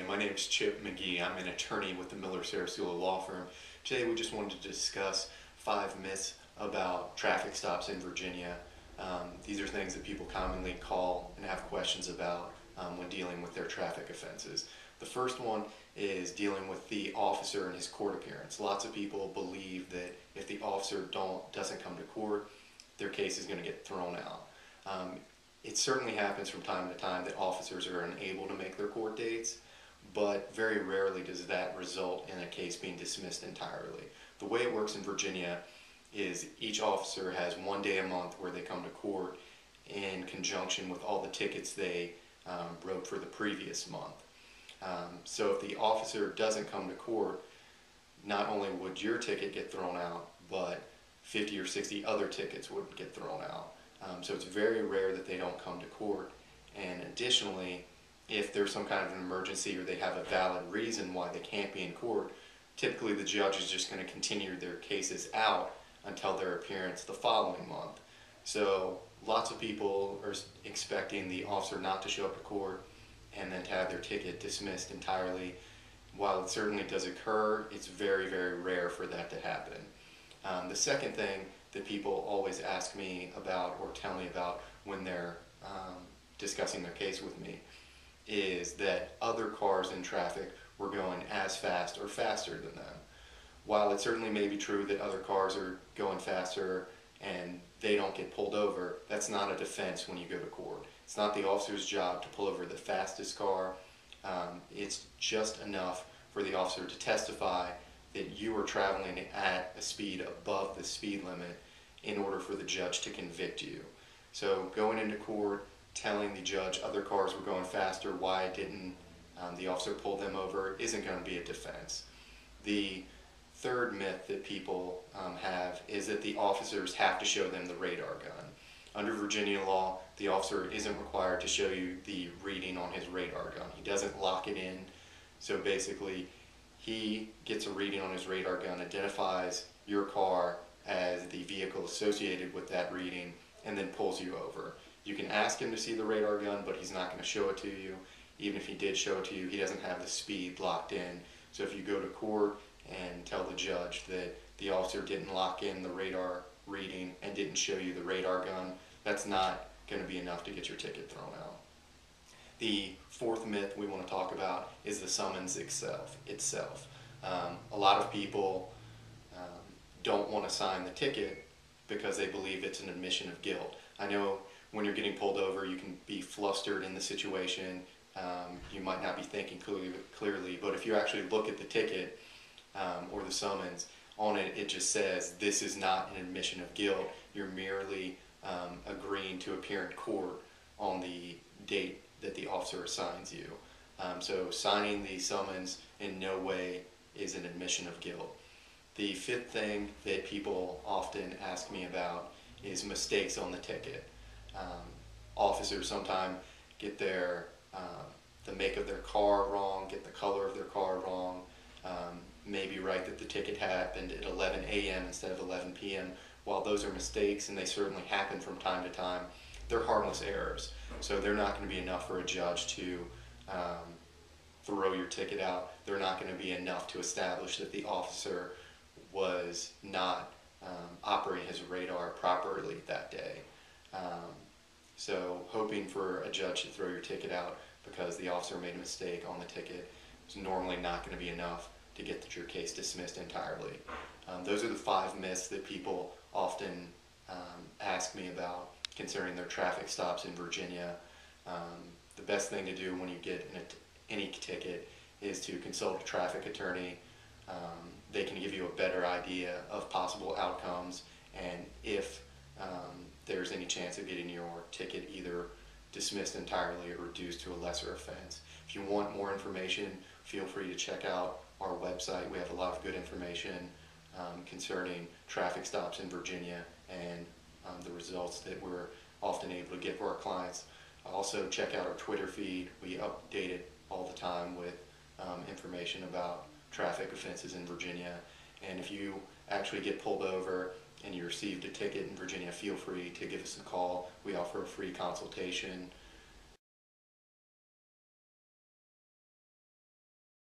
My name is Chip McGee. I'm an attorney with the Miller-Sarasula Law Firm. Today we just wanted to discuss 5 myths about traffic stops in Virginia. These are things that people commonly call and have questions about when dealing with their traffic offenses. The first one is dealing with the officer and his court appearance. Lots of people believe that if the officer doesn't come to court, their case is going to get thrown out. It certainly happens from time to time that officers are unable to make their court dates, but very rarely does that result in a case being dismissed entirely. The way it works in Virginia is each officer has 1 day a month where they come to court in conjunction with all the tickets they wrote for the previous month. So if the officer doesn't come to court, not only would your ticket get thrown out, but 50 or 60 other tickets would get thrown out. So it's very rare that they don't come to court. And additionally, if there's some kind of an emergency or they have a valid reason why they can't be in court, typically the judge is just going to continue their cases out until their appearance the following month. So lots of people are expecting the officer not to show up to court and then to have their ticket dismissed entirely. While it certainly does occur, it's very, very rare for that to happen. The second thing that people always ask me about or tell me about when they're discussing their case with me is that other cars in traffic were going as fast or faster than them. While it certainly may be true that other cars are going faster and they don't get pulled over, that's not a defense when you go to court. It's not the officer's job to pull over the fastest car. It's just enough for the officer to testify that you were traveling at a speed above the speed limit in order for the judge to convict you. So going into court, telling the judge other cars were going faster, why didn't the officer pull them over, isn't going to be a defense. The third myth that people have is that the officers have to show them the radar gun. Under Virginia law, the officer isn't required to show you the reading on his radar gun. He doesn't lock it in. So basically, he gets a reading on his radar gun, identifies your car as the vehicle associated with that reading, and then pulls you over. You can ask him to see the radar gun, but he's not going to show it to you. Even if he did show it to you, he doesn't have the speed locked in. So if you go to court and tell the judge that the officer didn't lock in the radar reading and didn't show you the radar gun, that's not going to be enough to get your ticket thrown out. The fourth myth we want to talk about is the summons itself. A lot of people don't want to sign the ticket because they believe it's an admission of guilt. I know when you're getting pulled over, you can be flustered in the situation. You might not be thinking clearly, but if you actually look at the ticket or the summons, on it, it just says, this is not an admission of guilt. You're merely agreeing to appear in court on the date that the officer assigns you. So signing the summons in no way is an admission of guilt. The fifth thing that people often ask me about is mistakes on the ticket. Officers sometimes get the make of their car wrong, get the color of their car wrong, maybe write that the ticket happened at 11 a.m. instead of 11 p.m. While those are mistakes, and they certainly happen from time to time, they're harmless errors. So they're not going to be enough for a judge to throw your ticket out. They're not going to be enough to establish that the officer was not operating his radar properly that day. So hoping for a judge to throw your ticket out because the officer made a mistake on the ticket is normally not going to be enough to get your case dismissed entirely. Those are the 5 myths that people often ask me about concerning their traffic stops in Virginia. The best thing to do when you get any ticket is to consult a traffic attorney. They can give you a better idea of possible outcomes and if there's any chance of getting your ticket either dismissed entirely or reduced to a lesser offense. If you want more information, feel free to check out our website. We have a lot of good information concerning traffic stops in Virginia and the results that we're often able to get for our clients. Also check out our Twitter feed. We update it all the time with information about traffic offenses in Virginia. And if you actually get pulled over and you received a ticket in Virginia, feel free to give us a call. We offer a free consultation